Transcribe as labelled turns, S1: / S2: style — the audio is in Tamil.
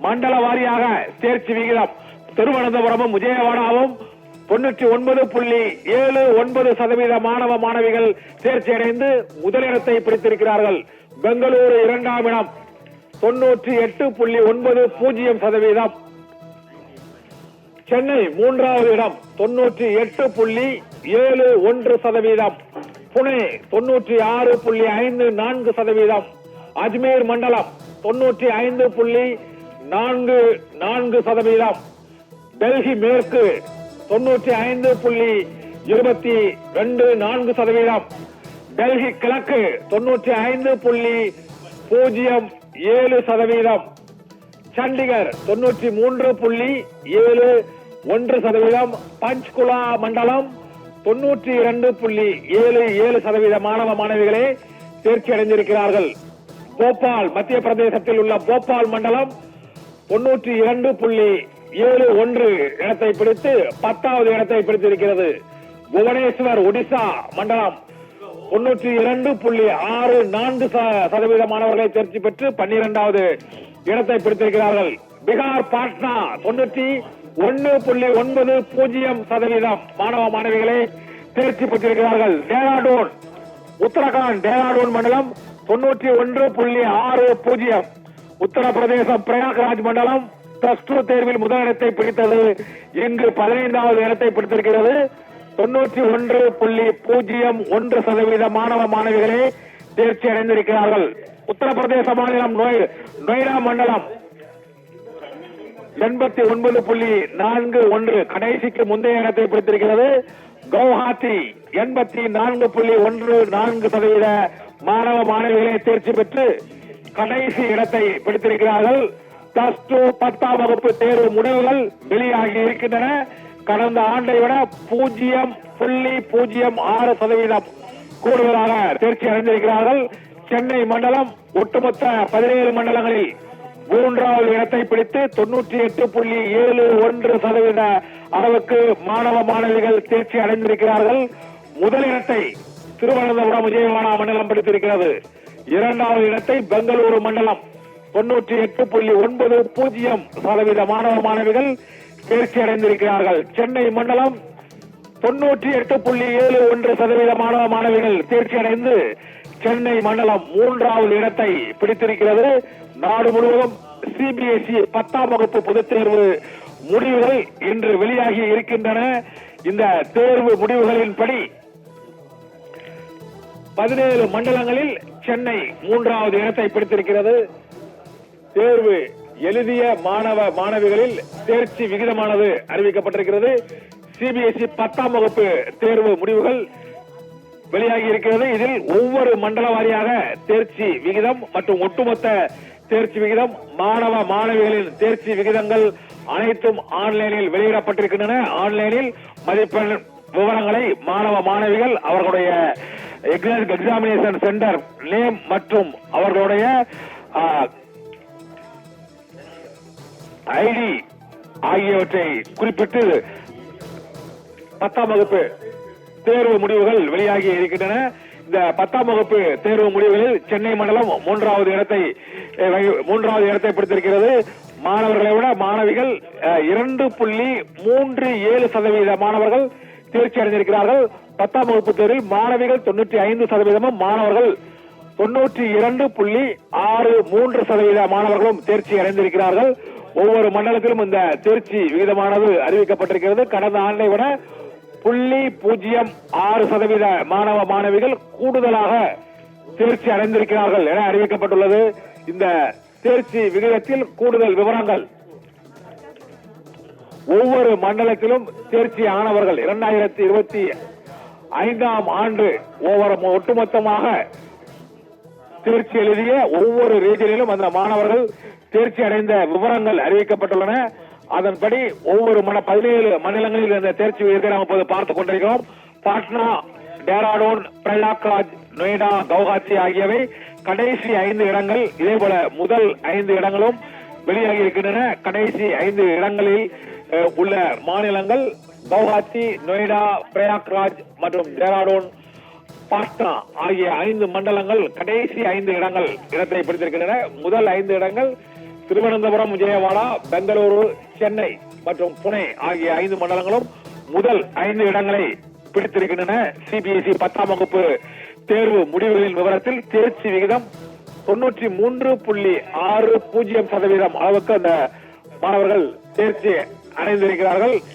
S1: மண்டல வாரியாக தேர்ச்சி விகிதம் திருவனந்தபுரமும் விஜயவாடாவும் 99.79% மாணவ மாணவிகள் தேர்ச்சி அடைந்து முதலிடத்தை பிடித்திருக்கிறார்கள். பெங்களூரு 2ஆம் இடம் 98.90%. சென்னை 3வது இடம் 98.71%. புனே 96.54%. அஜ்மீர் மண்டலம் 95.44%. டெல்லி மேற்கு 95.24%. டெல்லி கிழக்கு 95.07%. சண்டிகர் 93.71%. பஞ்ச்குலா மண்டலம் 92.77% மாணவ மாணவிகளே தேர்ச்சி அடைந்திருக்கிறார்கள். போபால் மத்திய பிரதேசத்தில் உள்ள போபால் மண்டலம் 92.71 இடத்தை பிடித்து 10வது இடத்தை பிடித்திருக்கிறது. புவனேஸ்வர் ஒடிசா மண்டலம் 92.64% மாணவர்களை தேர்ச்சி பெற்று 12வது இடத்தை பிடித்திருக்கிறார்கள். பீகார் பாட்னா 91.90% மாணவ மாணவிகளை தேர்ச்சி பெற்றிருக்கிறார்கள். டேராடூன் உத்தரகாண்ட் டேராடூன் மண்டலம் 91.60. உத்தரப்பிரதேசம் பிரயாக்ராஜ் மண்டலம் +2 தேர்வில் முதலிடத்தை பிடித்தது. இங்கு 15வது இடத்தை பிடித்திருக்கிறது. 91.01% மாணவ மாணவிகளே தேர்ச்சி அடைந்திருக்கிறார்கள். உத்தரப்பிரதேச மாநிலம் நொய்டா மண்டலம் 89.41 கடைசிக்கு முந்தைய இடத்தை பிடித்திருக்கிறது. கவுஹாத்தி 84.14% மாணவ மாணவிகளை தேர்ச்சி பெற்று கடைசி இடத்தை பிடித்திருக்கிறார்கள். +2 10ஆம் வகுப்பு தேர்வு முடிவுகள் வெளியாகி இருக்கின்றன. கடந்த ஆண்டை விட 0.06% கூடுதலாக தேர்ச்சி அடைந்திருக்கிறார்கள். சென்னை மண்டலம் ஒட்டுமொத்த 17 மண்டலங்களில் 3வது இடத்தை பிடித்து 98.71% அளவுக்கு மாணவ மாணவிகள் தேர்ச்சி அடைந்திருக்கிறார்கள். முதலிடத்தை திருவனந்தபுரம் விஜயவாடா மண்டலம் பிடித்திருக்கிறது. 2வது இடத்தை பெங்களூரு மண்டலம் 98.90% மாணவ மாணவிகள் தேர்ச்சி அடைந்திருக்கிறார்கள். சென்னை மண்டலம் 98.71% மாணவ மாணவிகள் தேர்ச்சி அடைந்து சென்னை மண்டலம் 3வது இடத்தை பிடித்திருக்கிறது. நாடு முழுவதும் சிபிஎஸ்இ 10ஆம் வகுப்பு பொதுத் தேர்வு முடிவுகள் இன்று வெளியாகி இருக்கின்றன. இந்த தேர்வு முடிவுகளின்படி 17 மண்டலங்களில் சென்னை 3வது இடத்தை பிடித்திருக்கிறது. தேர்வு எழுதிய மாணவ மாணவிகளில் தேர்ச்சி விகிதமானது அறிவிக்கப்பட்டிருக்கிறது. சிபிஎஸ்இ 10ஆம் வகுப்பு தேர்வு முடிவுகள் வெளியாகி இருக்கிறது. இதில் ஒவ்வொரு மண்டல வாரியாக தேர்ச்சி விகிதம் மற்றும் ஒட்டுமொத்த தேர்ச்சி விகிதம், மாணவ மாணவிகளின் தேர்ச்சி விகிதங்கள் அனைத்தும் ஆன்லைனில் வெளியிடப்பட்டிருக்கின்றன. ஆன்லைனில் மதிப்பெண் விவரங்களை மாணவ மாணவிகள் அவர்களுடைய எக்ஸாமினேஷன் சென்டர் நேம் மற்றும் அவர்களுடைய ஐடி ஆகியவற்றை குறிப்பிட்டு 10ஆம் வகுப்பு தேர்வு முடிவுகள் வெளியாகி இருக்கின்றன. இந்த 10ஆம் வகுப்பு தேர்வு முடிவுகளில் சென்னை மண்டலம் 3வது இடத்தை பிடித்திருக்கிறது. மாணவர்களை விட மாணவிகள் 2.37% மாணவர்கள் தேர்ச்சி அடைந்திருக்கிறார்கள். 10ஆம் வகுப்பு தேர்வில் மாணவிகள் 95%, மாணவர்கள் 92.63% மாணவர்களும் தேர்ச்சி அடைந்திருக்கிறார்கள். ஒவ்வொரு மண்டலத்திலும் இந்த தேர்ச்சி விகிதமானது அறிவிக்கப்பட்டிருக்கிறது. கடந்த ஆண்டை விட 0.06% மாணவ மாணவிகள் கூடுதலாக தேர்ச்சி அடைந்திருக்கிறார்கள் என அறிவிக்கப்பட்டுள்ளது. இந்த தேர்ச்சி விகிதத்தில் கூடுதல் விவரங்கள் ஒவ்வொரு மண்டலத்திலும் தேர்ச்சி ஆனவர்கள் 2025ஆம் ஆண்டு ஒட்டுமொத்தமாக தேர்ச்சி எழுதிய ஒவ்வொரு ரீஜனிலும் அந்த மாணவர்கள் தேர்ச்சி அடைந்த விவரங்கள் அறிவிக்கப்பட்டுள்ளன. அதன்படி ஒவ்வொரு 17 மண்டலங்களில் இந்த தேர்ச்சி விகிதத்தை நாம் இப்போது பார்த்துக் கொண்டிருக்கிறோம். பாட்னா, டேராடூன், பிரயாக்ராஜ், நொய்டா, கவுஹாத்தி ஆகியவை கடைசி 5 இடங்கள். இதேபோல முதல் 5 இடங்களும் வெளியாகி இருக்கின்றன. கடைசி 5 இடங்களில் உள்ள மாநிலங்கள் கவுஹாத்தி, நொய்டா, பிரயாக்ராஜ் மற்றும் டேராடூன், பாட்னா ஆகிய 5 மண்டலங்கள் கடைசி 5 இடத்தை பிடித்திருக்கின்றன. முதல் 5 இடங்கள் திருவனந்தபுரம், விஜயவாடா, பெங்களூரு, சென்னை மற்றும் புனே ஆகிய 5 மண்டலங்களும் முதல் 5 இடங்களை பிடித்திருக்கின்றன. சிபிஎஸ்இ 10ஆம் வகுப்பு தேர்வு முடிவுகளின் விவரத்தில் தேர்ச்சி விகிதம் 93.60% அளவுக்கு அந்த மாணவர்கள் தேர்ச்சி அடைந்திருக்கிறார்கள்.